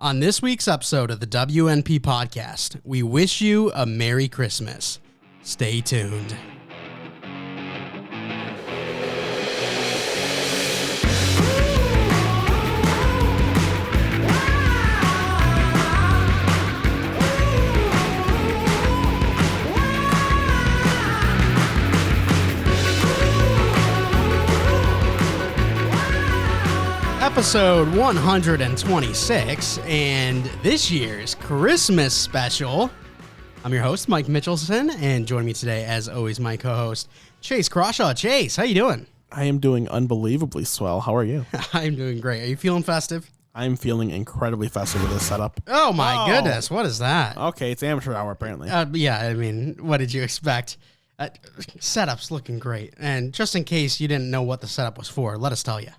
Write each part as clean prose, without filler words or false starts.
On this week's episode of the WNP podcast, we wish you a Merry Christmas. Stay tuned. Episode 126, and this year's Christmas special. I'm your host, Mike Mitchelson, and joining me today, as always, my co-host, Chase Crawshaw. Chase, how you doing? I am doing unbelievably swell. How are you? I'm doing great. Are you feeling festive? I'm feeling incredibly festive with this setup. Oh, my goodness. What is that? Okay, it's amateur hour, apparently. Yeah, I mean, what did you expect? Setup's looking great, and just in case you didn't know what the setup was for, let us tell you.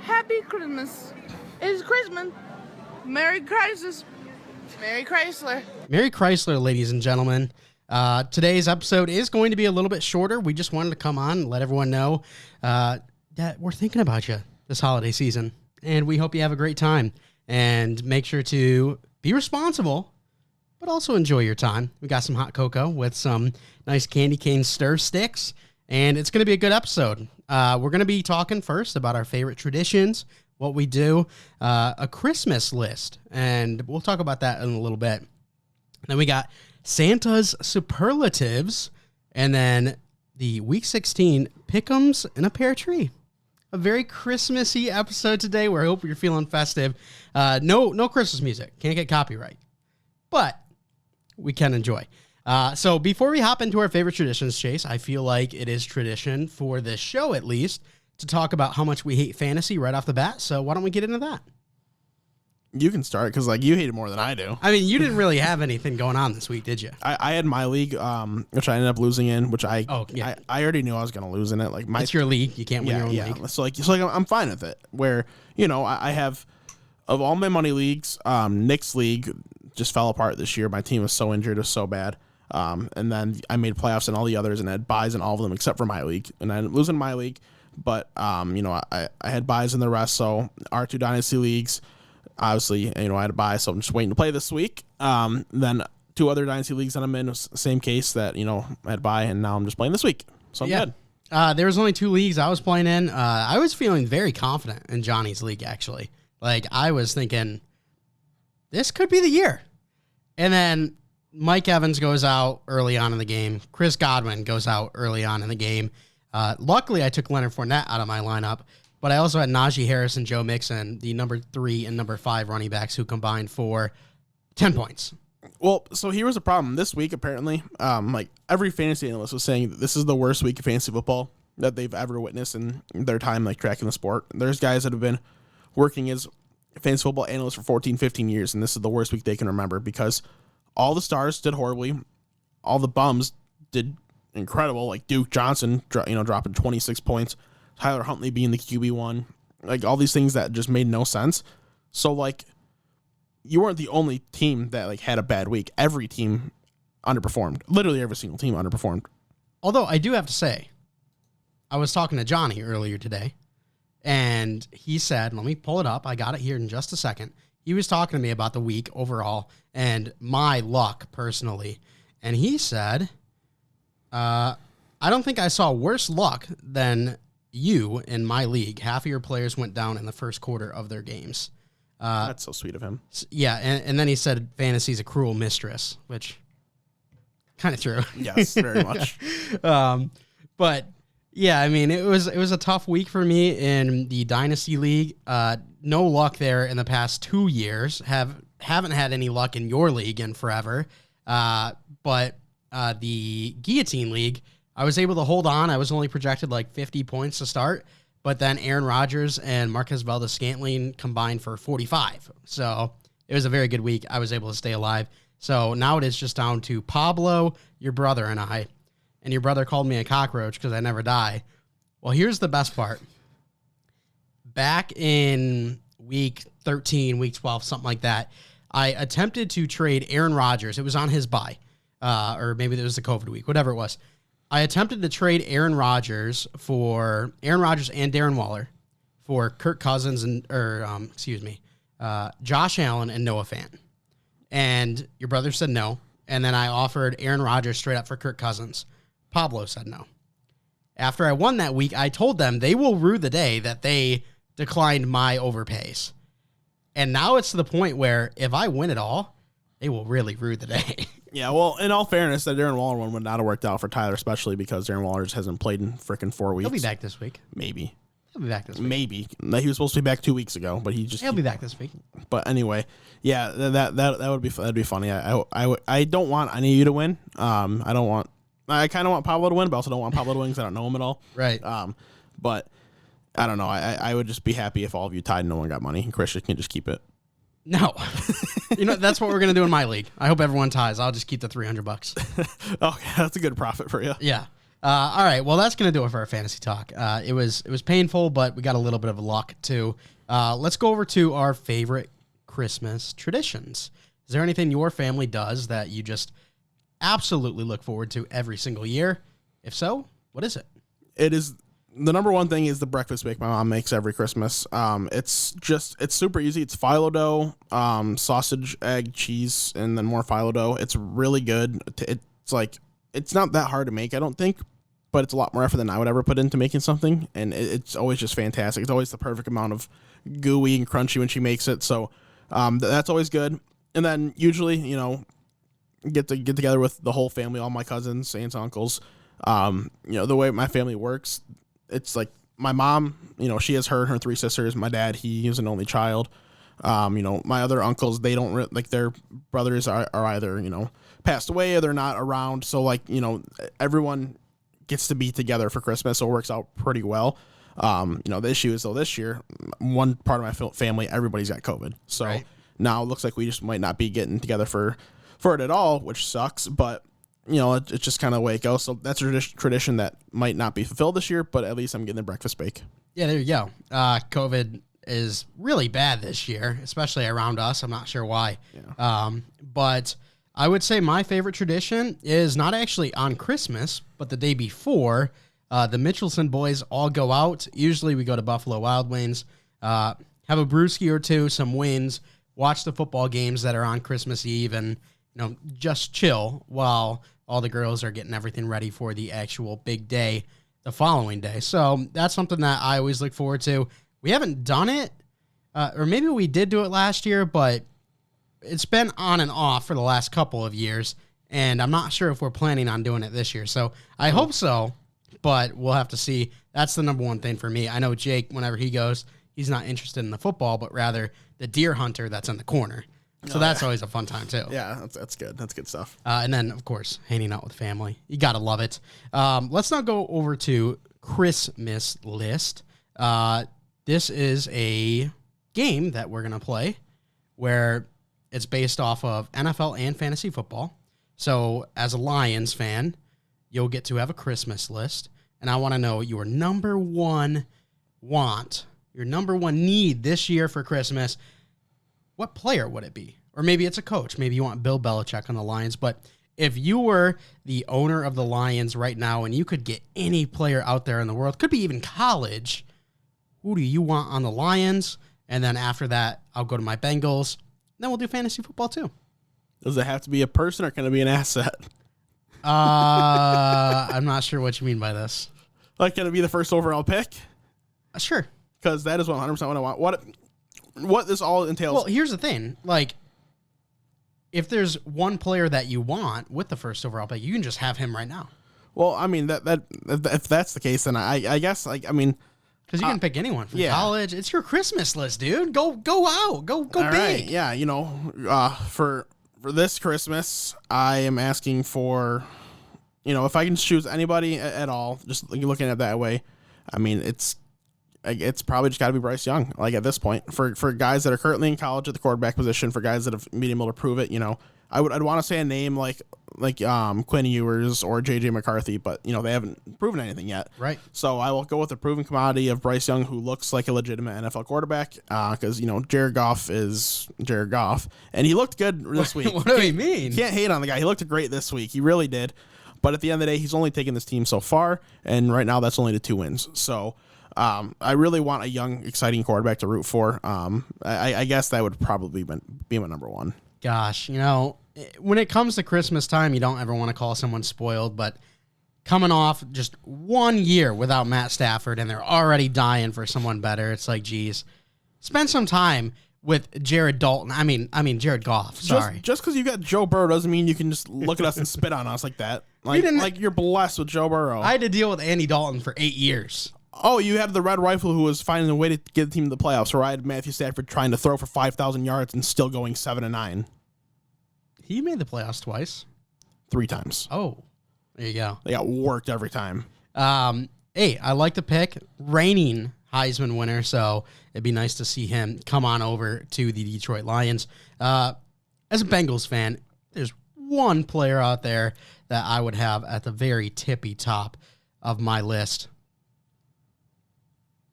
Happy Christmas. It's Christmas. Merry Christmas. Merry Chrysler. Merry Chrysler, ladies and gentlemen. Today's episode is going to be a little bit shorter. We just wanted to come on and let everyone know that we're thinking about you this holiday season, and we hope you have a great time. And make sure to be responsible, but also enjoy your time. We got some hot cocoa with some nice candy cane stir sticks, and it's going to be a good episode. We're going to be talking first about our favorite traditions, what we do, a Christmas list, and we'll talk about that in a little bit. Then we got Santa's superlatives, and then the Week 16 pick'ems and a pear tree. A very Christmassy episode today. Where I hope you're feeling festive. No Christmas music. Can't get copyright, but we can enjoy. So before we hop into our favorite traditions, Chase, I feel like it is tradition for this show, at least, to talk about how much we hate fantasy right off the bat. So why don't we get into that? You can start, because you hate it more than I do. I mean, you didn't really have anything going on this week, did you? I had my league, which I ended up losing in, which I already knew I was going to lose in it. It's your league. You can't win your own league. So I'm fine with it. Where, I have, of all my money leagues, Nick's league just fell apart this year. My team was so injured. It was so bad. And then I made playoffs in all the others and had buys in all of them except for my league. And I ended up losing my league. But, I had buys in the rest. So our two dynasty leagues, obviously, I had a buy. So I'm just waiting to play this week. Then two other dynasty leagues that I'm in, same case that, I had buy, and now I'm just playing this week. So I'm good. There was only two leagues I was playing in. I was feeling very confident in Johnny's league, actually. I was thinking, this could be the year. And then Mike Evans goes out early on in the game. Chris Godwin goes out early on in the game. Luckily, I took Leonard Fournette out of my lineup, but I also had Najee Harris and Joe Mixon, the number 3 and number 5 running backs, who combined for 10 points. Well, so here was a problem. This week, apparently, every fantasy analyst was saying that this is the worst week of fantasy football that they've ever witnessed in their time tracking the sport. There's guys that have been working as fantasy football analysts for 14, 15 years, and this is the worst week they can remember because all the stars did horribly. All the bums did incredible, like Duke Johnson, dropping 26 points. Tyler Huntley being the QB1. All these things that just made no sense. So, you weren't the only team that, had a bad week. Every team underperformed. Literally every single team underperformed. Although, I do have to say, I was talking to Johnny earlier today, and he said, let me pull it up. I got it here in just a second. He was talking to me about the week overall and my luck personally. And he said, I don't think I saw worse luck than you in my league. Half of your players went down in the first quarter of their games. That's so sweet of him. Yeah, and then he said fantasy's a cruel mistress, which kind of true. Yes, very much. But yeah, I mean, it was a tough week for me in the Dynasty League. No luck there in the past 2 years. Haven't had any luck in your league in forever. But the Guillotine League, I was able to hold on. I was only projected 50 points to start, but then Aaron Rodgers and Marquez Valdes-Scantling combined for 45. So it was a very good week. I was able to stay alive. So now it is just down to Pablo, your brother, and I. And your brother called me a cockroach because I never die. Well, here's the best part. Back in week 13, week 12, something like that, I attempted to trade Aaron Rodgers. It was on his bye, or maybe it was the COVID week, whatever it was. I attempted to trade Aaron Rodgers and Darren Waller for Kirk Cousins Josh Allen and Noah Fant. And your brother said no. And then I offered Aaron Rodgers straight up for Kirk Cousins. Pablo said no. After I won that week, I told them they will rue the day that they declined my overpays. And now it's to the point where if I win it all, they will really rue the day. Yeah, well, in all fairness, that Darren Waller one would not have worked out for Tyler, especially because Darren Waller just hasn't played in freaking 4 weeks. He'll be back this week. Maybe. He'll be back this week. Maybe. He was supposed to be back 2 weeks ago, but He'll be back this week. But anyway, yeah, that'd be funny. I don't want any of you to win. I kind of want Pablo to win, but also don't want Pablo to win because I don't know him at all. Right. But I don't know. I would just be happy if all of you tied and no one got money. And Christian can just keep it. No. That's what we're going to do in my league. I hope everyone ties. I'll just keep the $300. Okay, that's a good profit for you. Yeah. All right. Well, that's going to do it for our fantasy talk. It was painful, but we got a little bit of luck too. Let's go over to our favorite Christmas traditions. Is there anything your family does that you just absolutely look forward to every single year? If so, what is it? It is the number one thing is the breakfast bake my mom makes every Christmas. It's super easy. It's phyllo dough, sausage, egg, cheese, and then more phyllo dough. It's really good. It's not that hard to make, I don't think, but it's a lot more effort than I would ever put into making something. And it's always just fantastic. It's always the perfect amount of gooey and crunchy when she makes it. So that's always good. And then usually, get together with the whole family, all my cousins, aunts, uncles. The way my family works, it's like my mom, she has her and her 3 sisters. My dad, he is an only child. My other uncles, they don't their brothers are either, passed away or they're not around. So everyone gets to be together for Christmas. So it works out pretty well. The issue is though this year, one part of my family, everybody's got COVID. So right. Now it looks like we just might not be getting together for it at all, which sucks, but it's just kind of the way it goes. So that's a tradition that might not be fulfilled this year, but at least I'm getting the breakfast bake. Yeah, there you go. COVID is really bad this year, especially around us. I'm not sure why. Yeah. But I would say my favorite tradition is not actually on Christmas, but the day before. The Mitchelson boys all go out. Usually we go to Buffalo Wild Wings, have a brewski or two, some wings, watch the football games that are on Christmas Eve, and just chill while all the girls are getting everything ready for the actual big day the following day. So that's something that I always look forward to. We haven't done it, or maybe we did do it last year, but it's been on and off for the last couple of years, and I'm not sure if we're planning on doing it this year. So I hope so, but we'll have to see. That's the number one thing for me. I know Jake, whenever he goes, he's not interested in the football, but rather the deer hunter that's in the corner. So that's always a fun time, too. Yeah, that's good. That's good stuff. And then, of course, hanging out with family. You got to love it. Let's now go over to Christmas list. This is a game that we're going to play where it's based off of NFL and fantasy football. So as a Lions fan, you'll get to have a Christmas list. And I want to know your number one want, your number one need this year for Christmas. What player would it be? Or maybe it's a coach. Maybe you want Bill Belichick on the Lions. But if you were the owner of the Lions right now and you could get any player out there in the world, could be even college, who do you want on the Lions? And then after that, I'll go to my Bengals. Then we'll do fantasy football too. Does it have to be a person or can it be an asset? I'm not sure what you mean by this. Can it be the first overall pick? Sure. Because that is 100% what I want. What this all entails. Well, here's the thing. If there's one player that you want with the first overall pick, you can just have him right now. Well, I mean, that if that's the case, then I guess, because you can pick anyone from college. It's your Christmas list, dude. Go out. Go big. Right. Yeah, for this Christmas, I am asking for, if I can choose anybody at all, just looking at it that way, it's probably just got to be Bryce Young. At this point, for guys that are currently in college at the quarterback position, for guys that have been able to prove it, I'd want to say a name like Quinn Ewers or JJ McCarthy, but they haven't proven anything yet. Right. So I will go with the proven commodity of Bryce Young, who looks like a legitimate NFL quarterback. Because Jared Goff is Jared Goff, and he looked good this week. What do you mean? Can't hate on the guy. He looked great this week. He really did. But at the end of the day, he's only taken this team so far, and right now that's only the 2 wins. So. I really want a young, exciting quarterback to root for. I guess that would probably be my number one. Gosh, when it comes to Christmas time, you don't ever want to call someone spoiled, but coming off just 1 year without Matt Stafford and they're already dying for someone better, it's like, geez, spend some time with Jared Dalton. I mean Jared Goff. Sorry. Just because you got Joe Burrow doesn't mean you can just look at us and spit on us like that. Like you're blessed with Joe Burrow. I had to deal with Andy Dalton for 8 years. Oh, you have the Red Rifle who was finding a way to get the team to the playoffs, or I had Matthew Stafford trying to throw for 5,000 yards and still going 7-9. He made the playoffs twice. 3 times. Oh, there you go. They got worked every time. Hey, I like the pick. Reigning Heisman winner, so it'd be nice to see him come on over to the Detroit Lions. As a Bengals fan, there's one player out there that I would have at the very tippy top of my list.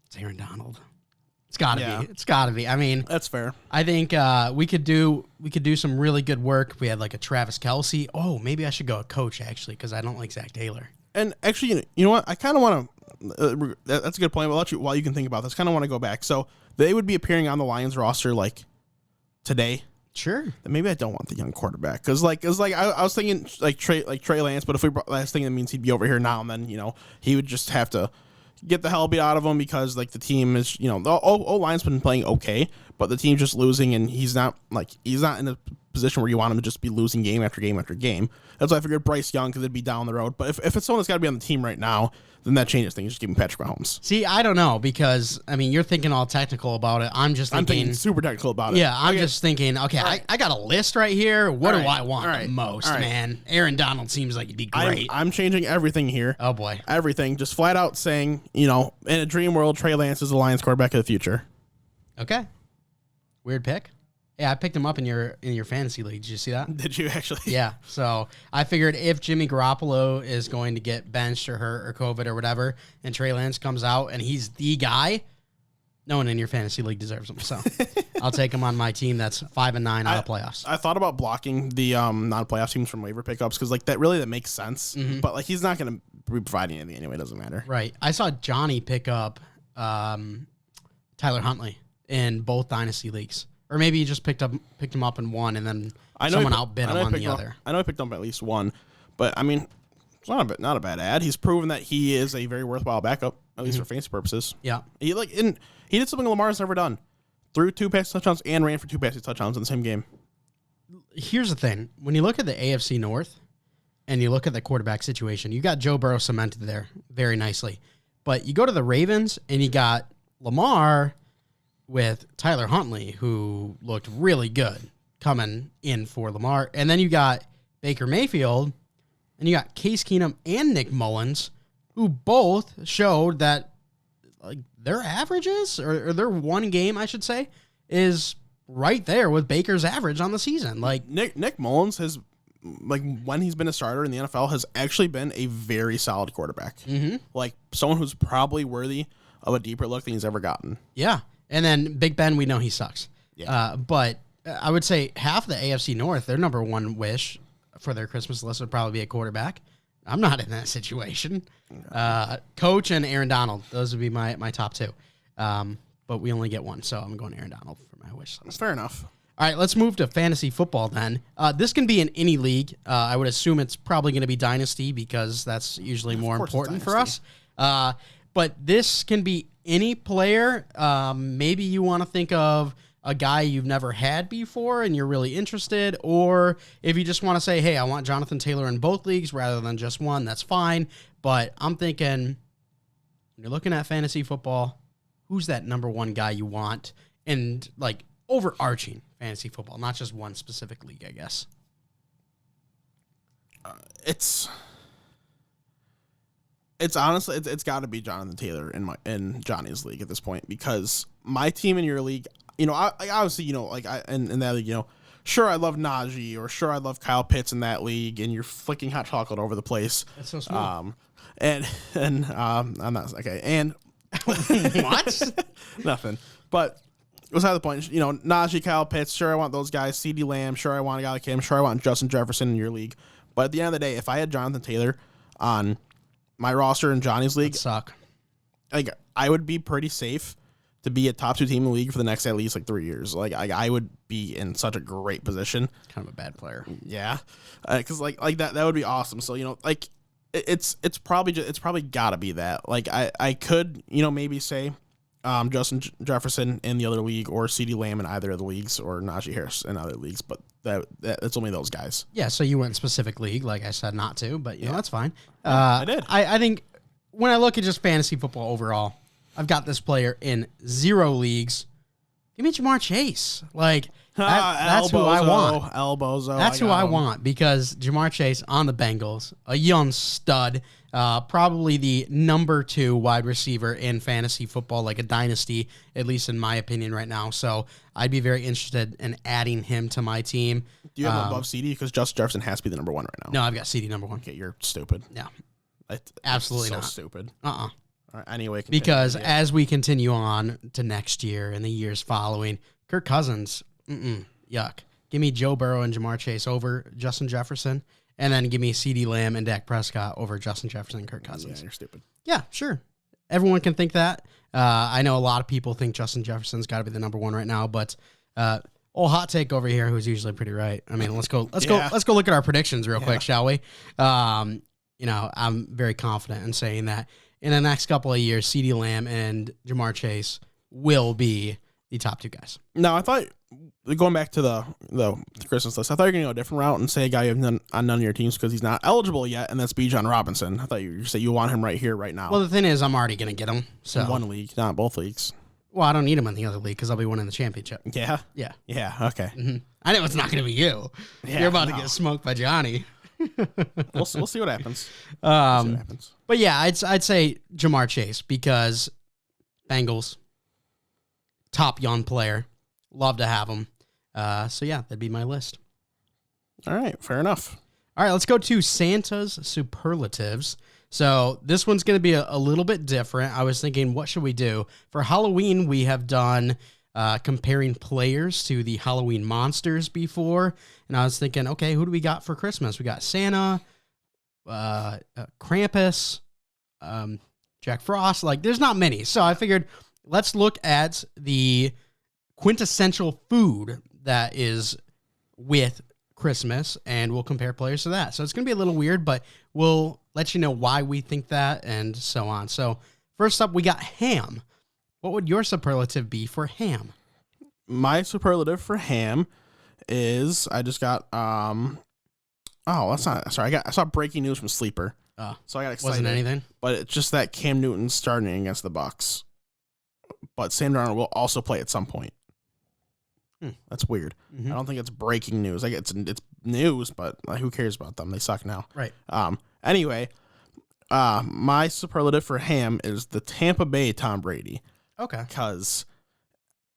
It's Aaron Donald. It's got to be. It's got to be. I mean, that's fair. I think we could do some really good work. If we had like a Travis Kelce. Oh, maybe I should go a coach actually because I don't like Zach Taylor. And actually, you know what? I kind of want to. That's a good point. While you can think about this, kind of want to go back. So they would be appearing on the Lions roster like today. Sure. Maybe I don't want the young quarterback because I was thinking like Trey Lance, but if we brought last thing, that means he'd be over here now, and then he would just have to get the hell beat out of him because like the team is the O-line's been playing okay, but the team's just losing, and he's not in a position where you want him to just be losing game after game after game. That's why I figured Bryce Young because it'd be down the road. But if it's someone that's got to be on the team right now, then that changes things. Just give him Patrick Mahomes. See, I don't know because I mean you're thinking all technical about it. I'm thinking super technical about it. Yeah, I'm just thinking. Okay, right. I got a list right here. What do I want the most, man? Aaron Donald seems like he'd be great. I'm changing everything here. Oh boy, everything. Just flat out saying, in a dream world, Trey Lance is the Lions quarterback of the future. Okay, weird pick. Yeah, I picked him up in your fantasy league. Did you see that? Did you actually? Yeah. So I figured if Jimmy Garoppolo is going to get benched or hurt or COVID or whatever, and Trey Lance comes out and he's the guy, no one in your fantasy league deserves him. So I'll take him on my team that's 5-9 out of playoffs. I thought about blocking the non-playoff teams from waiver pickups because that makes sense. Mm-hmm. But he's not going to be providing anything anyway. It doesn't matter. Right. I saw Johnny pick up Tyler Huntley in both dynasty leagues. Or maybe he just picked him up in one, and then someone outbid him on the other. I know he picked up at least one, but I mean, it's not a bad ad. He's proven that he is a very worthwhile backup, at least for fantasy purposes. Yeah, he did something Lamar's never done: threw 2 passing touchdowns and ran for 2 passing touchdowns in the same game. Here's the thing: when you look at the AFC North and you look at the quarterback situation, you got Joe Burrow cemented there very nicely, but you go to the Ravens and you got Lamar with Tyler Huntley, who looked really good coming in for Lamar. And then you got Baker Mayfield, and you got Case Keenum and Nick Mullins, who both showed that like their averages, or their one game, I should say, is right there with Baker's average on the season. Like Nick Mullins has, like when he's been a starter in the NFL, has actually been a very solid quarterback. Mm-hmm. Like someone who's probably worthy of a deeper look than he's ever gotten. Yeah. And then Big Ben, we know he sucks. Yeah. But I would say half the AFC North, their number one wish for their Christmas list would probably be a quarterback. I'm not in that situation. Coach and Aaron Donald, those would be my top 2. But we only get one, so I'm going Aaron Donald for my wish list. Fair enough. All right, let's move to fantasy football then. This can be in any league. I would assume it's probably going to be Dynasty because that's usually more important for us. But this can be any player. Maybe you want to think of a guy you've never had before and you're really interested, or if you just want to say, hey, I want Jonathan Taylor in both leagues rather than just one, that's fine. But I'm thinking when you're looking at fantasy football, who's that number one guy you want? And like overarching fantasy football, not just one specific league, I guess. It's honestly, it's got to be Jonathan Taylor in Johnny's league at this point, because my team in your league, I obviously, in that league, sure, I love Najee, or sure, I love Kyle Pitts in that league, and you're flicking hot chocolate over the place. That's so small. And I'm not okay. And what? Nothing. But beside the point, Najee, Kyle Pitts, sure, I want those guys. CeeDee Lamb, sure, I want a guy like him. Sure, I want Justin Jefferson in your league. But at the end of the day, if I had Jonathan Taylor on my roster in Johnny's league, suck. like I would be pretty safe to be a top 2 team in the league for the next at least like 3 years. Like I would be in such a great position. Kind of a bad player. Yeah, because like that would be awesome. So like it's probably gotta be that. Like I could maybe say Justin Jefferson in the other league, or CeeDee Lamb in either of the leagues, or Najee Harris in other leagues, but that's only those guys. Yeah, so you went specific league, like I said not to, but you know that's fine. I did. I think when I look at just fantasy football overall, I've got this player in 0 leagues. Give me Jamar Chase. Like that's who I want. That's who I want, because Jamar Chase on the Bengals, a young stud, probably the number 2 wide receiver in fantasy football, like a dynasty, at least in my opinion right now. So I'd be very interested in adding him to my team. Do you have him above CD? Because Justin Jefferson has to be the number 1 right now. No, I've got CD number 1. Okay, you're stupid. Yeah, Absolutely not. Stupid. All right, anyway, because as we continue on to next year and the years following, Kirk Cousins, yuck. Give me Joe Burrow and Jamar Chase over Justin Jefferson, and then give me CeeDee Lamb and Dak Prescott over Justin Jefferson and Kirk Cousins. Yeah, you're stupid. Yeah, sure. Everyone can think that. I know a lot of people think Justin Jefferson's got to be the number 1 right now, but hot take over here, who's usually pretty right. I mean, let's go look at our predictions real quick, shall we? I'm very confident in saying that in the next couple of years, CeeDee Lamb and Jamar Chase will be the top 2 guys. No, I thought, going back to the Christmas list, I thought you were going to go a different route and say a guy you have on none of your teams because he's not eligible yet, and that's Bijan Robinson. I thought you said you want him right here, right now. Well, the thing is, I'm already going to get him. So. In 1 league, not both leagues. Well, I don't need him in the other league because I'll be winning the championship. Yeah? Yeah. Yeah, okay. Mm-hmm. I know it's not going to be you. Yeah, You're about to get smoked by Johnny. We'll see what happens. But yeah, I'd say Jamar Chase, because Bengals, top young player, love to have him. So yeah, that'd be my list. All right, fair enough. All right, let's go to Santa's superlatives. So this one's going to be a little bit different. I was thinking, what should we do? For Halloween, we have done comparing players to the Halloween monsters before. And I was thinking, okay, who do we got for Christmas? We got Santa, Krampus, Jack Frost. Like, there's not many. So I figured, let's look at the quintessential food that is with Christmas, and we'll compare players to that. So it's going to be a little weird, but we'll let you know why we think that and so on. So first up, we got ham. What would your superlative be for ham? My superlative for ham is, I just got I saw breaking news from Sleeper. So I got excited. Wasn't anything? But it's just that Cam Newton's starting against the Bucks. But Sam Darnold will also play at some point. That's weird. Mm-hmm. I don't think it's breaking news. Like it's news, but like, who cares about them? They suck now. Right. Anyway, my superlative for ham is the Tampa Bay Tom Brady. Okay. Because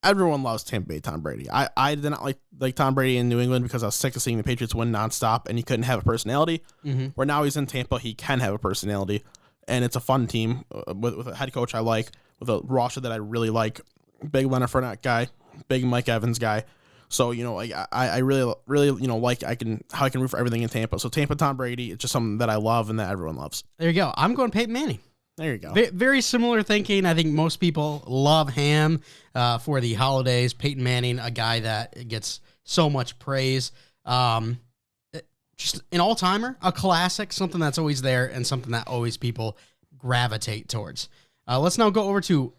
everyone loves Tampa Bay Tom Brady. I did not like Tom Brady in New England because I was sick of seeing the Patriots win nonstop, and he couldn't have a personality. Mm-hmm. Where now he's in Tampa, he can have a personality, and it's a fun team with a head coach I like, with a roster that I really like. Big Leonard Fournette guy, big Mike Evans guy. So, like I really like how I can root for everything in Tampa. So Tampa Tom Brady, it's just something that I love and that everyone loves. There you go. I'm going Peyton Manning. There you go. Very similar thinking. I think most people love ham for the holidays. Peyton Manning, a guy that gets so much praise. Just an all-timer, a classic, something that's always there and something that always people gravitate towards. Let's now go over to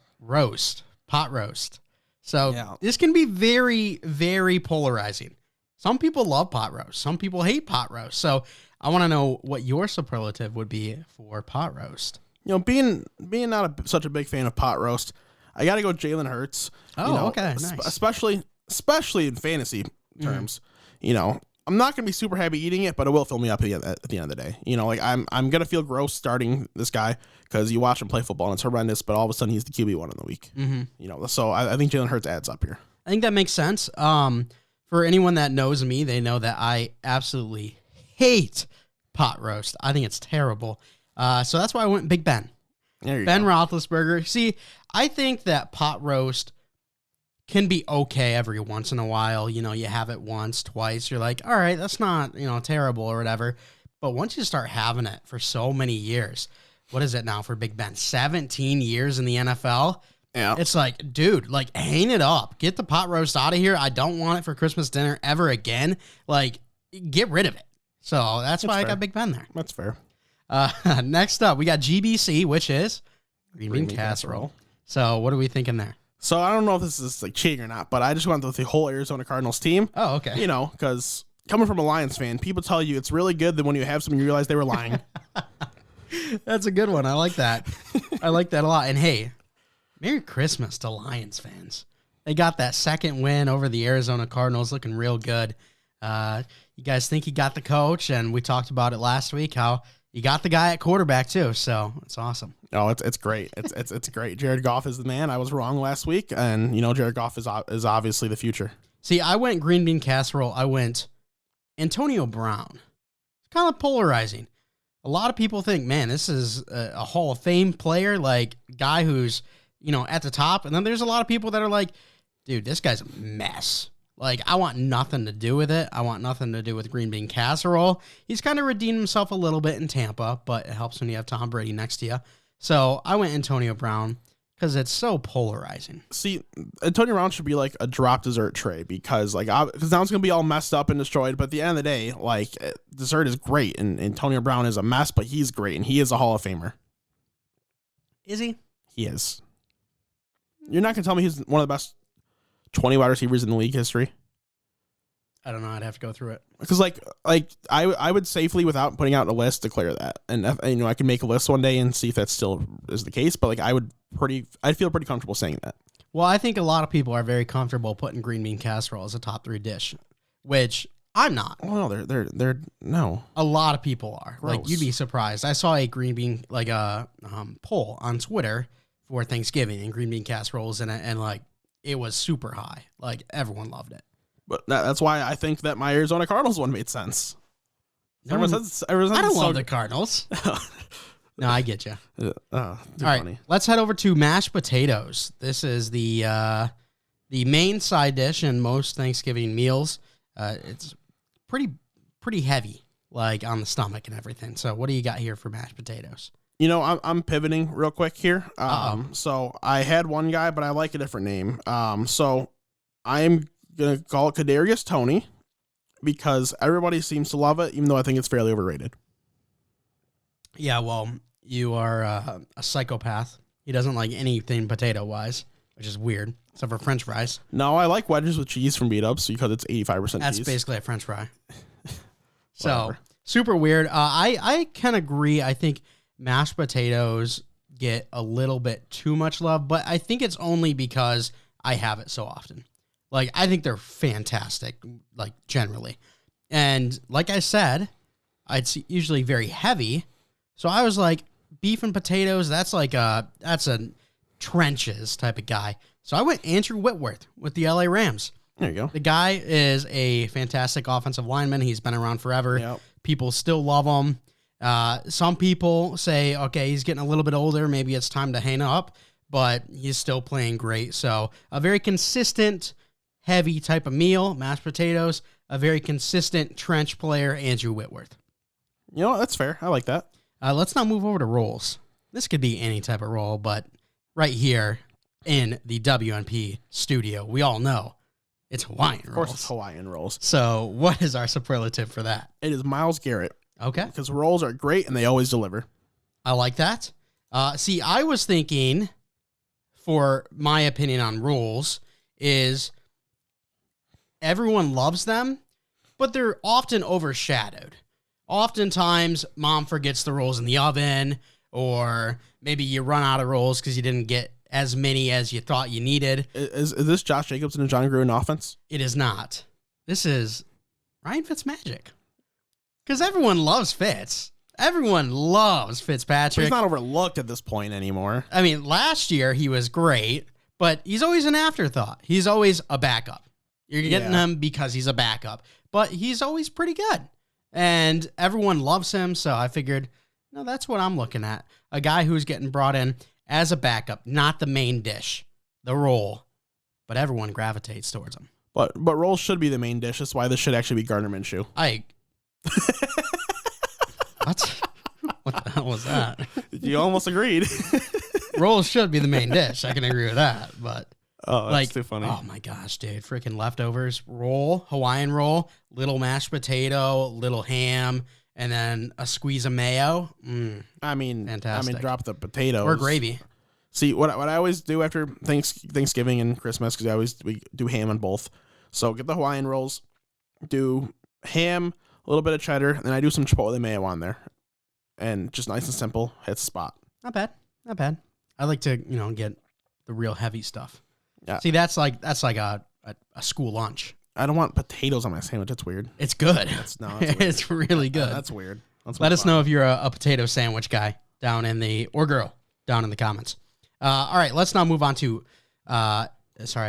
pot roast. So This can be very, very polarizing. Some people love pot roast. Some people hate pot roast. So I want to know what your superlative would be for pot roast. Being not such a big fan of pot roast, I got to go Jalen Hurts. Oh, okay, nice. Especially in fantasy terms. I'm not going to be super happy eating it, but it will fill me up at the end of the day. I'm going to feel gross starting this guy because you watch him play football and it's horrendous, but all of a sudden he's the QB1 in the week. Mm-hmm. So I think Jalen Hurts adds up here. I think that makes sense. For anyone that knows me, they know that I absolutely hate pot roast. I think it's terrible. So that's why I went Big Ben. Ben Roethlisberger. See, I think that pot roast can be okay every once in a while. You have it once, twice. You're like, all right, that's not, terrible or whatever. But once you start having it for so many years, what is it now for Big Ben? 17 years in the NFL. Yeah. It's like, dude, like, hang it up. Get the pot roast out of here. I don't want it for Christmas dinner ever again. Like, get rid of it. So that's why I got Big Ben there. That's fair. Next up, we got GBC, which is green bean casserole. So what are we thinking there? So I don't know if this is like cheating or not, but I just went with the whole Arizona Cardinals team. Oh, okay. You know, because coming from a Lions fan, people tell you it's really good. Then when you have something, you realize they were lying. That's a good one. I like that. I like that a lot. And hey, Merry Christmas to Lions fans. They got that second win over the Arizona Cardinals, looking real good. You guys think you got the coach, and we talked about it last week, how you got the guy at quarterback too, so it's awesome. Oh, it's great. It's great. Jared Goff is the man. I was wrong last week, and you know Jared Goff is obviously the future. See, I went green bean casserole. I went Antonio Brown. It's kind of polarizing. A lot of people think, man, this is a Hall of Fame player, like guy who's, you know, at the top. And then there's a lot of people that are like, dude, this guy's a mess. Like, I want nothing to do with it. I want nothing to do with green bean casserole. He's kind of redeemed himself a little bit in Tampa, but it helps when you have Tom Brady next to you. So I went Antonio Brown because it's so polarizing. See, Antonio Brown should be like a drop dessert tray because now it's going to be all messed up and destroyed. But at the end of the day, like, dessert is great. And Antonio Brown is a mess, but he's great. And he is a Hall of Famer. Is he? He is. You're not going to tell me he's one of the best 20 wide receivers in the league history? I don't know. I'd have to go through it. Because I would safely, without putting out a list, declare that. And I can make a list one day and see if that still is the case. But like I'd feel pretty comfortable saying that. Well, I think a lot of people are very comfortable putting green bean casserole as a top 3 dish, which I'm not. Oh no, they're no. A lot of people are. Gross. Like, you'd be surprised. I saw a green bean poll on Twitter for Thanksgiving, and green bean casserole was in it, and like it was super high. Like, everyone loved it. But that's why I think that my Arizona Cardinals one made sense. I don't love the Cardinals. No, I get you. All right, let's head over to mashed potatoes. This is the main side dish in most Thanksgiving meals. It's pretty heavy, like on the stomach and everything. So what do you got here for mashed potatoes? You know, I'm pivoting real quick here. So I had one guy, but I like a different name. So I'm gonna call it Kadarius Toney because everybody seems to love it, even though I think it's fairly overrated. Yeah, well, you are a psychopath. He doesn't like anything potato-wise, which is weird, except for French fries. No, I like wedges with cheese from Beat-Ups because it's 85% cheese. That's basically a French fry. So, super weird. I can agree. I think mashed potatoes get a little bit too much love, but I think it's only because I have it so often. Like, I think they're fantastic, like, generally. And like I said, it's usually very heavy. So I was like, beef and potatoes, that's a trenches type of guy. So I went Andrew Whitworth with the LA Rams. There you go. The guy is a fantastic offensive lineman. He's been around forever. Yep. People still love him. Some people say, okay, he's getting a little bit older. Maybe it's time to hang up, but he's still playing great. So a very consistent, heavy type of meal, mashed potatoes, a very consistent trench player, Andrew Whitworth. You know what? That's fair. I like that. Let's now move over to rolls. This could be any type of roll, but right here in the WNP studio, we all know it's Hawaiian rolls. Of course, it's Hawaiian rolls. So what is our superlative for that? It is Myles Garrett. Okay. Because rolls are great and they always deliver. I like that. See, I was thinking, for my opinion on rolls, is everyone loves them, but they're often overshadowed. Oftentimes, mom forgets the rolls in the oven, or maybe you run out of rolls because you didn't get as many as you thought you needed. Is this Josh Jacobs and a John Gruden offense? It is not. This is Ryan Fitzmagic. Because everyone loves Fitz. Everyone loves Fitzpatrick. But he's not overlooked at this point anymore. I mean, last year he was great, but he's always an afterthought. He's always a backup. You're getting him because he's a backup, but he's always pretty good. And everyone loves him, so I figured, no, that's what I'm looking at. A guy who's getting brought in as a backup, not the main dish, the roll, but everyone gravitates towards him. But rolls should be the main dish. That's why this should actually be Gardner Minshew. What the hell was that? You almost agreed. Rolls should be the main dish. I can agree with that, but Oh, that's too funny. Oh my gosh, dude! Freaking leftovers roll, Hawaiian roll, little mashed potato, little ham, and then a squeeze of mayo. Fantastic. Drop the potatoes or gravy. See what I always do after Thanksgiving and Christmas, because we do ham on both. So get the Hawaiian rolls, do ham, a little bit of cheddar, and then I do some chipotle mayo on there, and just nice and simple. Hits the spot. Not bad. I like to get the real heavy stuff. Yeah. See, that's like a school lunch. I don't want potatoes on my sandwich. That's weird. It's good. That's weird. It's really good. That's weird. Let us know if you're a potato sandwich guy or girl down in the comments. All right, let's now move on to, sorry,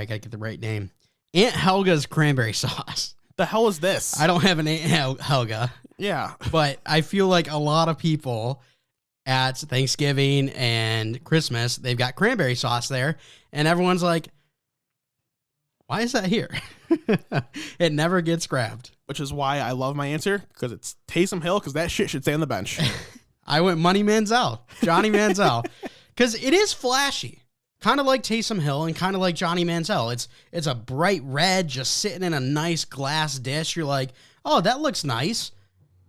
I gotta get the right name. Aunt Helga's cranberry sauce. The hell is this? I don't have an Aunt Helga. Yeah. But I feel like a lot of people at Thanksgiving and Christmas, they've got cranberry sauce there, and everyone's like, why is that here? It never gets grabbed. Which is why I love my answer, because it's Taysom Hill, because that shit should stay on the bench. I went Money Manziel, Johnny Manziel, because it is flashy, kind of like Taysom Hill and kind of like Johnny Manziel. It's a bright red, just sitting in a nice glass dish. You're like, oh, that looks nice.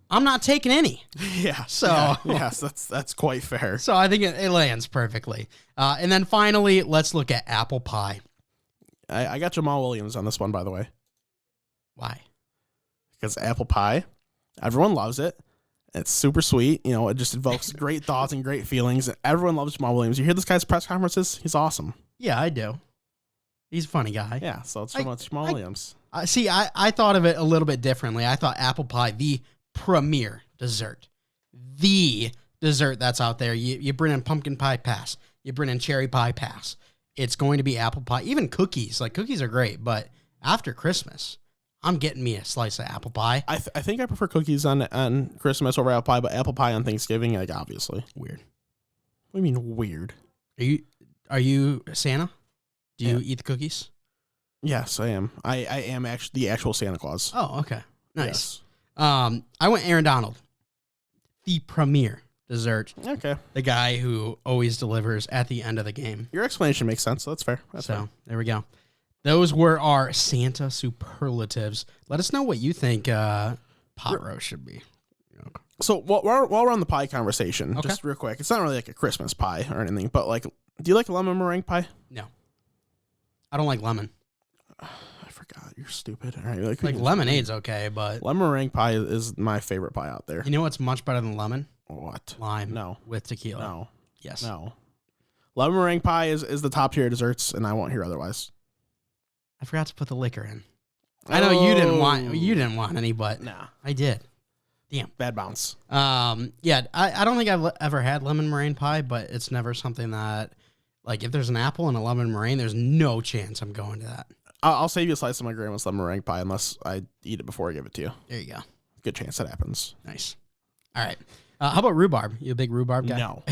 I'm not taking any. Yeah. So yes, that's quite fair. So I think it lands perfectly. And then finally, let's look at apple pie. I got Jamal Williams on this one, by the way. Why? Because apple pie, everyone loves it. It's super sweet. It just evokes great thoughts and great feelings. Everyone loves Jamal Williams. You hear this guy's press conferences? He's awesome. Yeah, I do. He's a funny guy. Yeah, so it's Jamal Williams. See, I thought of it a little bit differently. I thought apple pie, the premier dessert. The dessert that's out there. You bring in pumpkin pie, pass. You bring in cherry pie, pass. It's going to be apple pie. Even cookies. Like, cookies are great, but after Christmas, I'm getting me a slice of apple pie. I think I prefer cookies on Christmas over apple pie, but apple pie on Thanksgiving, like, obviously. Weird. What do you mean weird? Are you Santa? Do you eat the cookies? Yes, I am. I am actually the actual Santa Claus. Oh, okay. Nice. Yes. I went Aaron Donald. The premier dessert. Okay. The guy who always delivers at the end of the game. Your explanation makes sense. So that's fair. There we go. Those were our Santa superlatives. Let us know what you think pot roast should be. So while we're on the pie conversation, just real quick, it's not really like a Christmas pie or anything, but like, do you like lemon meringue pie? No. I don't like lemon. I forgot. You're stupid. All right, like lemonade's okay, but lemon meringue pie is my favorite pie out there. You know what's much better than lemon? What? Lime. No. With tequila. No. Yes. No. Lemon meringue pie is the top tier desserts, and I won't hear otherwise. I forgot to put the liquor in. I know you didn't want any, but nah, I did. Damn. Bad bounce. Yeah, I don't think I've ever had lemon meringue pie, but it's never something that, like, if there's an apple and a lemon meringue, there's no chance I'm going to that. I'll save you a slice of my grandma's lemon meringue pie unless I eat it before I give it to you. There you go. Good chance that happens. Nice. All right. How about rhubarb? You a big rhubarb guy? No.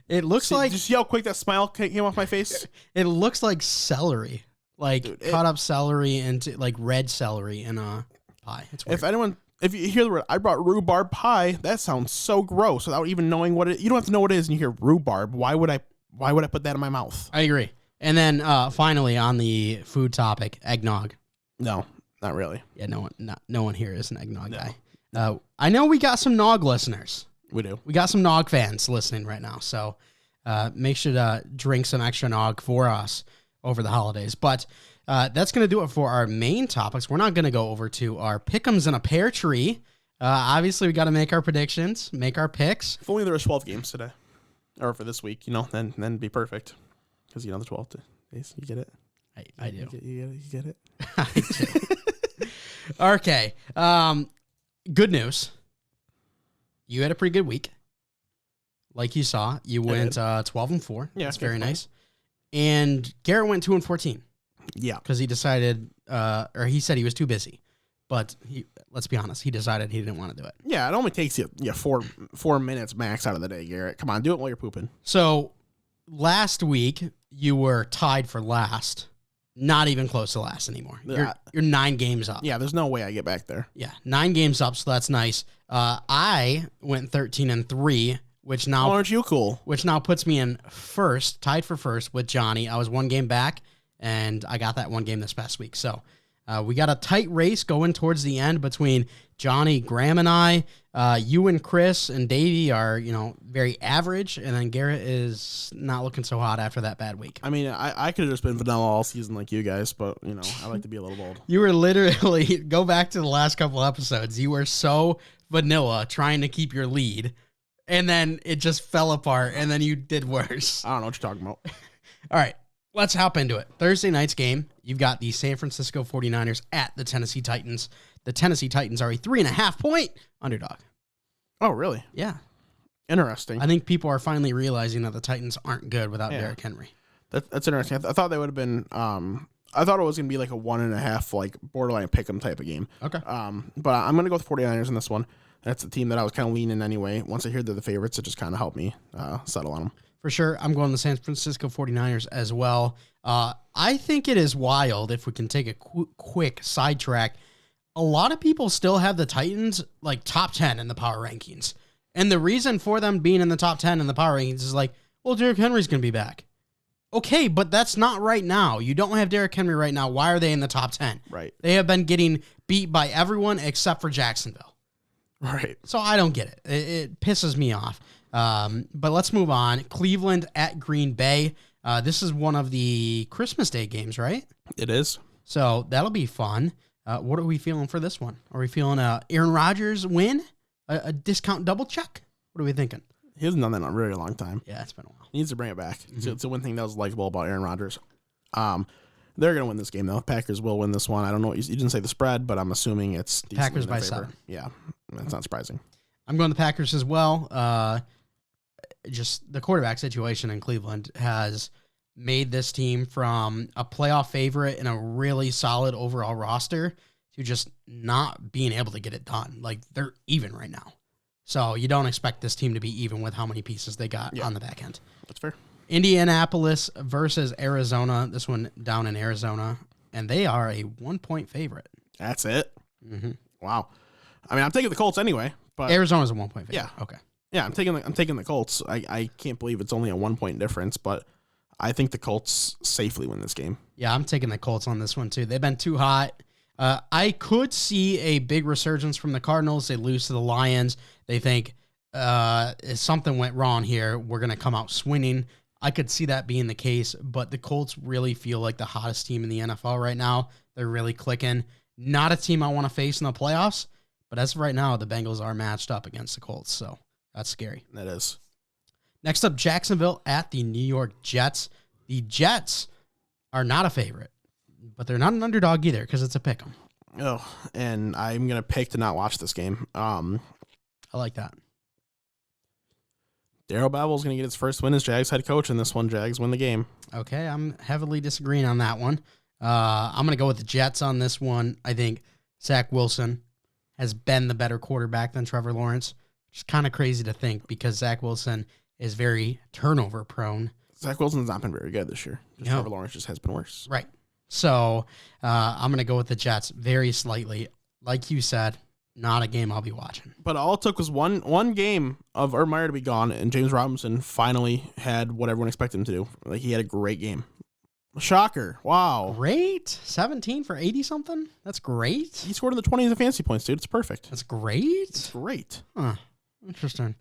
It looks like... Did you see how quick that smile came off my face? It looks like celery. Like, dude, cut up celery into, like, red celery in a pie. It's weird. If you hear the word, I brought rhubarb pie, that sounds so gross without even knowing what it... You don't have to know what it is and you hear rhubarb. Why would I put that in my mouth? I agree. And then finally on the food topic, eggnog. No, not really. Yeah, no one here is an eggnog guy. I know we got some nog listeners. We do. We got some nog fans listening right now. So make sure to drink some extra nog for us over the holidays. But that's going to do it for our main topics. We're not going to go over to our pick'ems and a pear tree. Obviously, we got to make our predictions, make our picks. If only there was 12 games today. Or for this week, then it'd be perfect. Because the 12 days, you get it? I do. You get it? I do. Okay. Good news. You had a pretty good week. Like you saw, you went 12-4. Yeah, that's very nice. And Garrett went 2-14. Yeah, because he decided, or he said he was too busy. But let's be honest, he decided he didn't want to do it. Yeah, it only takes you 4 minutes max out of the day, Garrett. Come on, do it while you're pooping. So last week you were tied for last. Not even close to last anymore. You're 9 games up. Yeah, there's no way I get back there. Yeah, 9 games up, so that's nice. I went 13-3 which now aren't you cool? Which now puts me in first, tied for first with Johnny. I was one game back, and I got that one game this past week. So we got a tight race going towards the end between Johnny, Graham, and I. You and Chris and Davey are, very average, and then Garrett is not looking so hot after that bad week. I mean, I could have just been vanilla all season like you guys, but, I like to be a little bold. You were literally, go back to the last couple episodes, you were so vanilla trying to keep your lead, and then it just fell apart, and then you did worse. I don't know what you're talking about. All right, let's hop into it. Thursday night's game, you've got the San Francisco 49ers at the Tennessee Titans. The Tennessee Titans are a 3.5-point underdog. Oh, really? Yeah. Interesting. I think people are finally realizing that the Titans aren't good without Derrick Henry. That's interesting. I thought they would have been. I thought it was going to be like a 1.5, like borderline pick'em type of game. Okay. But I'm going to go with 49ers in this one. That's the team that I was kind of leaning anyway. Once I hear they're the favorites, it just kind of helped me settle on them. For sure. I'm going the San Francisco 49ers as well. I think it is wild if we can take a quick sidetrack. A lot of people still have the Titans like top 10 in the power rankings. And the reason for them being in the top 10 in the power rankings is like, well, Derrick Henry's going to be back. Okay, but that's not right now. You don't have Derrick Henry right now. Why are they in the top 10? Right. They have been getting beat by everyone except for Jacksonville. Right. So I don't get it. It pisses me off. But let's move on. Cleveland at Green Bay. This is one of the Christmas Day games, right? It is. So that'll be fun. What are we feeling for this one? Are we feeling a Aaron Rodgers win? A discount double check? What are we thinking? He hasn't done that in a really long time. Yeah, it's been a while. He needs to bring it back. Mm-hmm. It's the one thing that was likable about Aaron Rodgers. They're going to win this game, though. Packers will win this one. I don't know. You didn't say the spread, but I'm assuming it's Packers by favor. 7. Yeah, that's not surprising. I'm going the Packers as well. Just the quarterback situation in Cleveland has made this team from a playoff favorite and a really solid overall roster to just not being able to get it done. Like, they're even right now. So you don't expect this team to be even with how many pieces they got on the back end. That's fair. Indianapolis versus Arizona. This one down in Arizona, and they are a 1-point favorite. That's it? Mm-hmm. Wow. I mean, I'm taking the Colts anyway. But Arizona's a 1-point favorite. Yeah. Okay. Yeah, I'm taking the Colts. I can't believe it's only a 1-point difference, but I think the Colts safely win this game. Yeah, I'm taking the Colts on this one too. They've been too hot. I could see a big resurgence from the Cardinals. They lose to the Lions. They think if something went wrong here, we're going to come out swinging. I could see that being the case, but the Colts really feel like the hottest team in the NFL right now. They're really clicking. Not a team I want to face in the playoffs, but as of right now, the Bengals are matched up against the Colts, so that's scary. That is. Next up, Jacksonville at the New York Jets. The Jets are not a favorite, but they're not an underdog either because it's a pick 'em. Oh, and I'm going to pick to not watch this game. I like that. Darryl Bevell's going to get his first win as Jags head coach, and this one, Jags win the game. Okay, I'm heavily disagreeing on that one. I'm going to go with the Jets on this one. I think Zach Wilson has been the better quarterback than Trevor Lawrence. It's kind of crazy to think because Zach Wilson is very turnover prone. Zach Wilson's not been very good this year. Trevor Lawrence just has been worse. Right. So I'm going to go with the Jets very slightly. Like you said, not a game I'll be watching. But all it took was one game of Urban Meyer to be gone, and James Robinson finally had what everyone expected him to do. Like, he had a great game. Shocker. Wow. Great. 17 for 80-something? That's great. He scored in the 20s of fantasy points, dude. It's perfect. That's great. It's great. Huh. Interesting.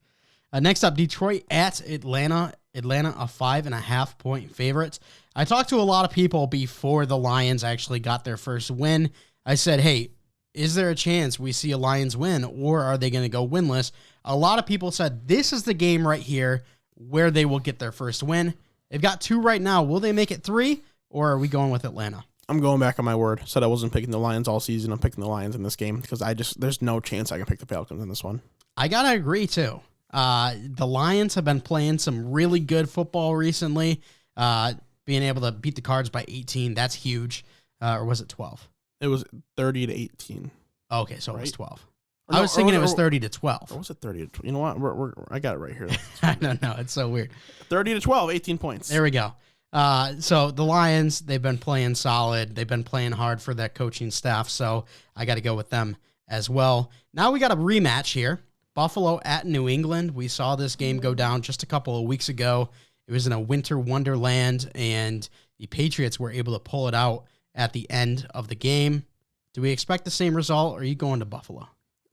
Next up, Detroit at Atlanta. Atlanta, a 5.5-point favorite. I talked to a lot of people before the Lions actually got their first win. I said, hey, is there a chance we see a Lions win, or are they going to go winless? A lot of people said this is the game right here where they will get their first win. They've got 2 right now. Will they make it 3, or are we going with Atlanta? I'm going back on my word. Said I wasn't picking the Lions all season. I'm picking the Lions in this game because there's no chance I can pick the Falcons in this one. I got to agree, too. The Lions have been playing some really good football recently. Being able to beat the Cards by 18, that's huge. Or was it 12? It was 30-18. Okay, so right? it was 12. Or I was thinking it was 30-12. Or was it 30-12? You know what? I got it right here. I don't know. It's so weird. 30-12, 18 points. There we go. So the Lions, they've been playing solid. They've been playing hard for that coaching staff, so I got to go with them as well. Now we got a rematch here. Buffalo at New England. We saw this game go down just a couple of weeks ago. It was in a winter wonderland, and the Patriots were able to pull it out at the end of the game. Do we expect the same result, or are you going to Buffalo?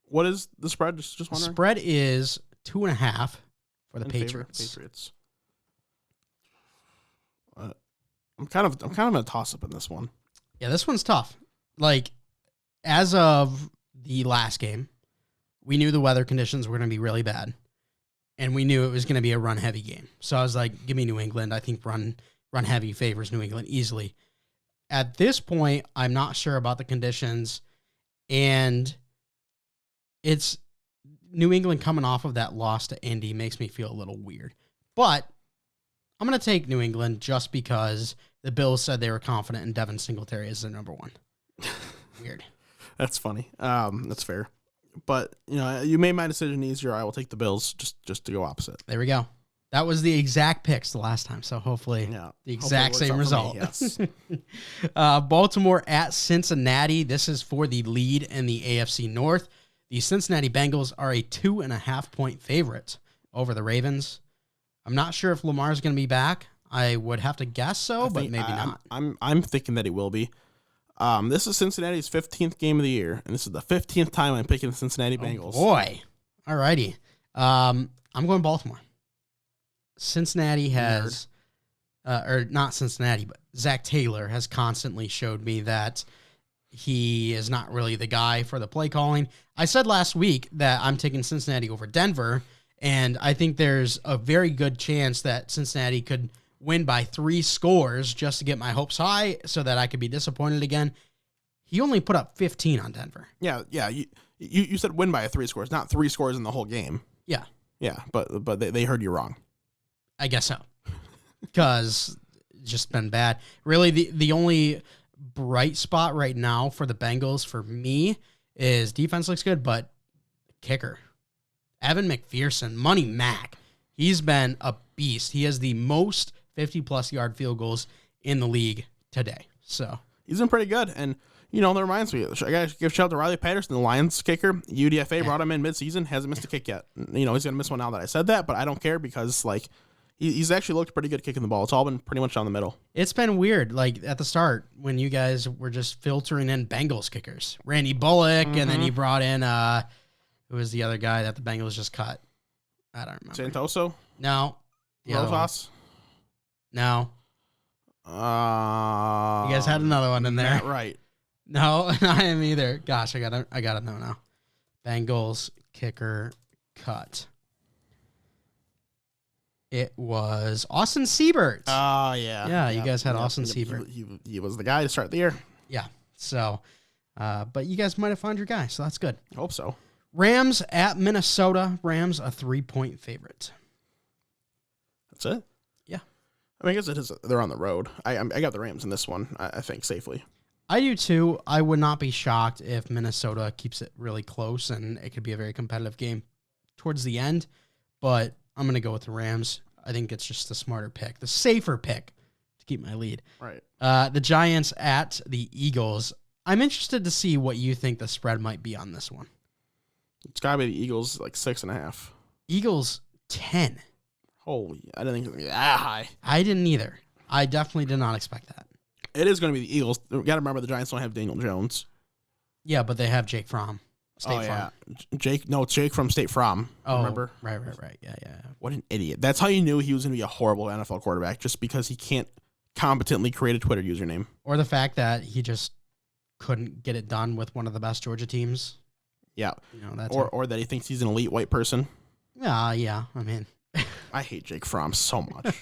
What is the spread? Just The wondering. spread is 2.5 for the Patriots. I'm kind of in a toss up in this one. Yeah, this one's tough. Like, as of the last game, we knew the weather conditions were going to be really bad, and we knew it was going to be a run-heavy game. So I was like, give me New England. I think run-heavy favors New England easily. At this point, I'm not sure about the conditions, and it's New England coming off of that loss to Indy makes me feel a little weird. But I'm going to take New England just because the Bills said they were confident in Devin Singletary as their number one. Weird. That's funny. That's fair. But, you made my decision easier. I will take the Bills just to go opposite. There we go. That was the exact picks the last time, so hopefully the exact same result. Yes. Baltimore at Cincinnati. This is for the lead in the AFC North. The Cincinnati Bengals are a 2.5-point favorite over the Ravens. I'm not sure if Lamar's going to be back. I would have to guess so, but maybe not. I'm thinking that he will be. This is Cincinnati's 15th game of the year, and this is the 15th time I'm picking the Cincinnati Bengals. Boy. All righty. I'm going Baltimore. Cincinnati has, or not Cincinnati, but Zach Taylor has constantly showed me that he is not really the guy for the play calling. I said last week that I'm taking Cincinnati over Denver, and I think there's a very good chance that Cincinnati could win by 3 scores just to get my hopes high so that I could be disappointed again. He only put up 15 on Denver. Yeah. You said win by 3 scores, not 3 scores in the whole game. Yeah. Yeah, but they heard you wrong. I guess so. Because it's just been bad. Really, the only bright spot right now for the Bengals for me is defense looks good, but kicker. Evan McPherson, Money Mac. He's been a beast. He has the most 50-plus yard field goals in the league today. So he's been pretty good. And, that reminds me, I got to give a shout out to Riley Patterson, the Lions kicker. UDFA brought him in midseason, hasn't missed a kick yet. He's going to miss one now that I said that, but I don't care because, he's actually looked pretty good kicking the ball. It's all been pretty much down the middle. It's been weird, at the start when you guys were just filtering in Bengals kickers. Randy Bullock, and then you brought in, who was the other guy that the Bengals just cut? I don't remember. Santoso? No. Rojas? No. You guys had another one in there. Right. No, I am either. Gosh, I gotta know now. Bengals kicker cut. It was Austin Siebert. Oh, yeah. Yeah, you guys had Austin Siebert. He was the guy to start the year. Yeah. So, but you guys might have found your guy, so that's good. I hope so. Rams at Minnesota. Rams a 3-point favorite. That's it? Yeah. I guess it is. They're on the road. I got the Rams in this one, I think, safely. I do too. I would not be shocked if Minnesota keeps it really close, and it could be a very competitive game towards the end. But I'm going to go with the Rams. I think it's just the smarter pick, the safer pick to keep my lead. Right. The Giants at the Eagles. I'm interested to see what you think the spread might be on this one. It's got to be the Eagles, 6.5. Eagles 10. Holy, I didn't think it was going to be that high. I didn't either. I definitely did not expect that. It is going to be the Eagles. You got to remember the Giants don't have Daniel Jones. Yeah, but they have Jake Fromm. State Farm. It's Jake from State Farm. Oh, remember? Right. Yeah. What an idiot. That's how you knew he was going to be a horrible NFL quarterback, just because he can't competently create a Twitter username. Or the fact that he just couldn't get it done with one of the best Georgia teams. Yeah. That's or that he thinks he's an elite white person. Yeah. I mean, I hate Jake Fromm so much.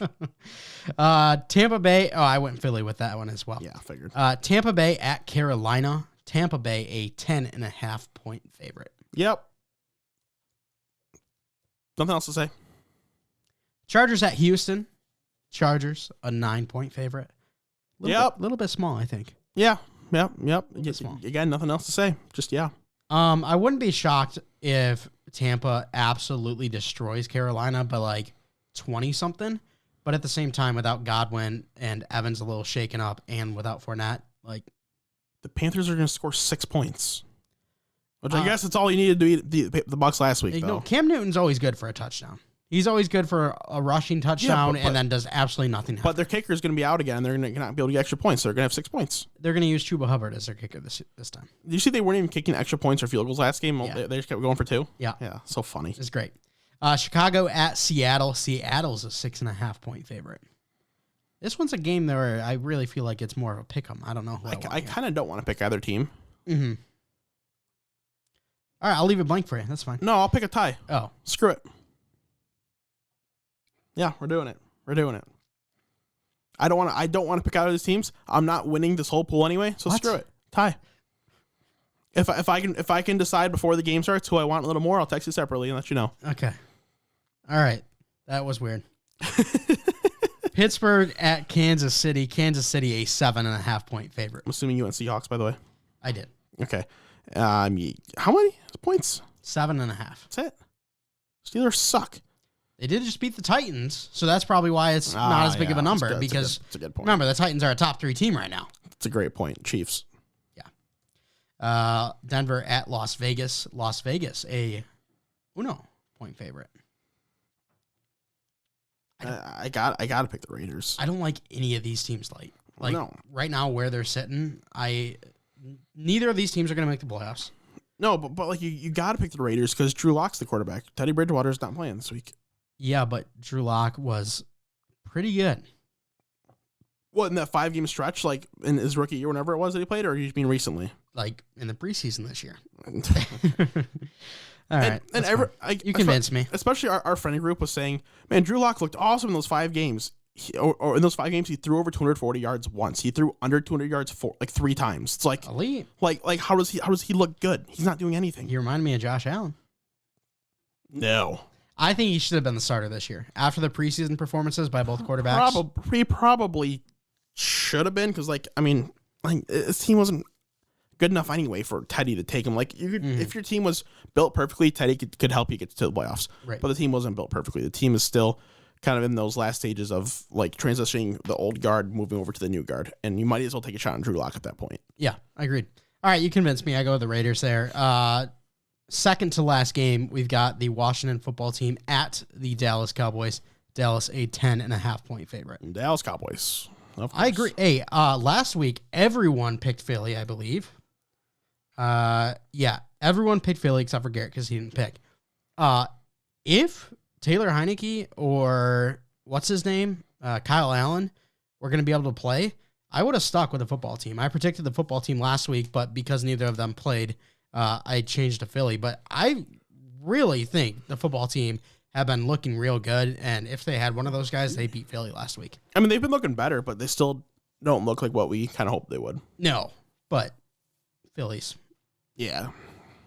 Tampa Bay. Oh, I went Philly with that one as well. Yeah, I figured. Tampa Bay at Carolina. Tampa Bay a 10.5-point favorite. Yep. Nothing else to say. Chargers at Houston. Chargers a 9-point favorite. Little bit small, I think. Yeah. Yep. Small. Again, nothing else to say. Just yeah. I wouldn't be shocked if Tampa absolutely destroys Carolina by 20-something. But at the same time, without Godwin and Evans a little shaken up, and without Fournette, the Panthers are going to score 6 points. Which I guess it's all you needed to beat the Bucs last week, though. Cam Newton's always good for a touchdown. He's always good for a rushing touchdown and then does absolutely nothing else. But their kicker is going to be out again. They're going to not be able to get extra points. So they're going to have 6 points. They're going to use Chuba Hubbard as their kicker this time. Did you see they weren't even kicking extra points or field goals last game? Yeah. They just kept going for 2? Yeah. Yeah, so funny. It's great. Chicago at Seattle. Seattle's a 6.5-point favorite. This one's a game where I really feel like it's more of a pick 'em. I don't know. I kind of don't want to pick either team. Mm-hmm. All right, I'll leave it blank for you. That's fine. No, I'll pick a tie. Oh. Screw it. Yeah, we're doing it. I don't want to pick out of these teams. I'm not winning this whole pool anyway, so screw it. Tie. If I can decide before the game starts who I want a little more, I'll text you separately and let you know. Okay. All right. That was weird. Pittsburgh at Kansas City. Kansas City, a 7.5-point favorite. I'm assuming you went Seahawks, by the way. I did. Okay. How many points? 7.5. That's it. Steelers suck. They did just beat the Titans, so that's probably why it's not as big of a number. Because that's a good point. Remember, the Titans are a top 3 team right now. That's a great point. Chiefs. Yeah. Denver at Las Vegas. Las Vegas, a 1-point favorite. I got to pick the Raiders. I don't like any of these teams light. No. Right now where they're sitting, neither of these teams are going to make the playoffs. No, but like you got to pick the Raiders because Drew Lock's the quarterback. Teddy Bridgewater's not playing this week. Yeah, but Drew Lock was pretty good. What, in that 5-game stretch, like in his rookie year, whenever it was that he played, or you mean recently? Like in the preseason this year. All right. You convinced me. Especially our friendly group was saying, man, Drew Lock looked awesome in those 5 games. Or in those 5 games, he threw over 240 yards once. He threw under 200 yards 3 times. It's like elite. Like how does he look good? He's not doing anything. He reminded me of Josh Allen. No. I think he should have been the starter this year. After the preseason performances by both quarterbacks. He probably should have been because, his team wasn't good enough anyway for Teddy to take him. Like, if your team was built perfectly, Teddy could help you get to the playoffs. Right. But the team wasn't built perfectly. The team is still kind of in those last stages of, like, transitioning the old guard, moving over to the new guard. And you might as well take a shot on Drew Lock at that point. Yeah, I agreed. All right, you convinced me. I go with the Raiders there. Second to last game, we've got the Washington football team at the Dallas Cowboys. Dallas, a 10.5-point favorite. Dallas Cowboys. I agree. Hey, last week, everyone picked Philly, I believe. Yeah, everyone picked Philly except for Garrett because he didn't pick. If Taylor Heineke or what's his name, Kyle Allen, were going to be able to play, I would have stuck with the football team. I predicted the football team last week, but because neither of them played, I changed to Philly. But I really think the football team have been looking real good, and if they had one of those guys, they beat Philly last week. I mean, they've been looking better, but they still don't look like what we kind of hoped they would. No, but Phillies. Yeah.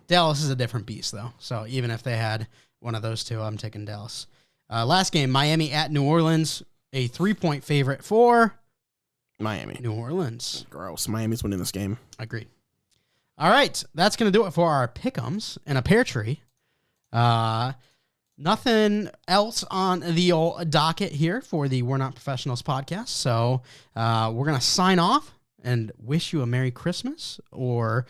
Dallas is a different beast, though. So even if they had one of those two, I'm taking Dallas. Last game, Miami at New Orleans, a 3-point favorite for Miami. New Orleans. Gross. Miami's winning this game. Agreed. All right, that's going to do it for our pick'ems and a pear tree. Nothing else on the old docket here for the We're Not Professionals podcast. So we're going to sign off and wish you a Merry Christmas or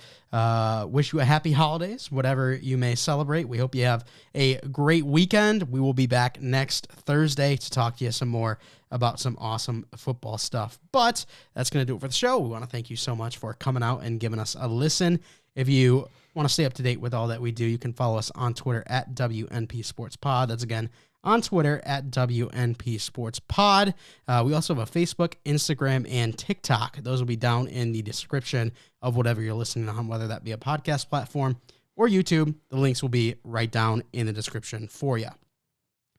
wish you a Happy Holidays, whatever you may celebrate. We hope you have a great weekend. We will be back next Thursday to talk to you some more about some awesome football stuff. But that's going to do it for the show. We want to thank you so much for coming out and giving us a listen. If you want to stay up to date with all that we do, you can follow us on Twitter at WNP Sports Pod. That's again on Twitter at WNP Sports Pod. We also have a Facebook, Instagram, and TikTok. Those will be down in the description of whatever you're listening on, whether that be a podcast platform or YouTube. The links will be right down in the description for you.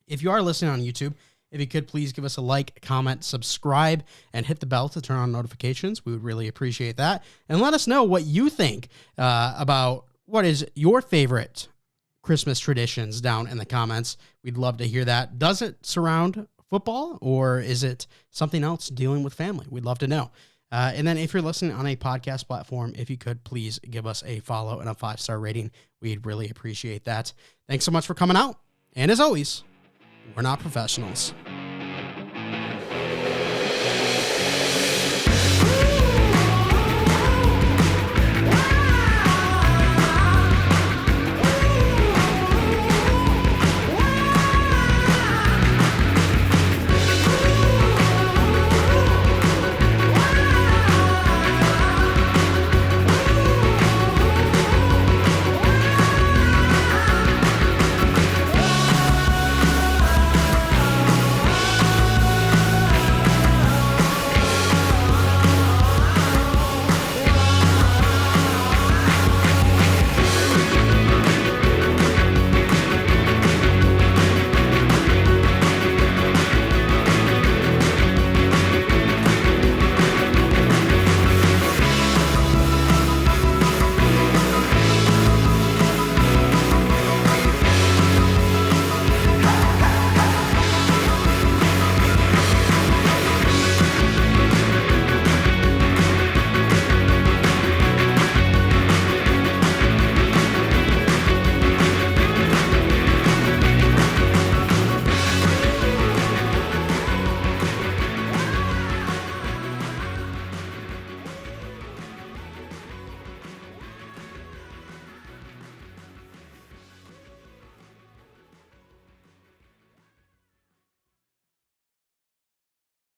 If you are listening on YouTube, if you could please give us a like, comment, subscribe, and hit the bell to turn on notifications. We would really appreciate that. And let us know what you think about what is your favorite Christmas traditions down in the comments. We'd love to hear that. Does it surround football or is it something else dealing with family? We'd love to know. And then if you're listening on a podcast platform, if you could please give us a follow and a 5-star rating. We'd really appreciate that. Thanks so much for coming out. And as always, we're not professionals.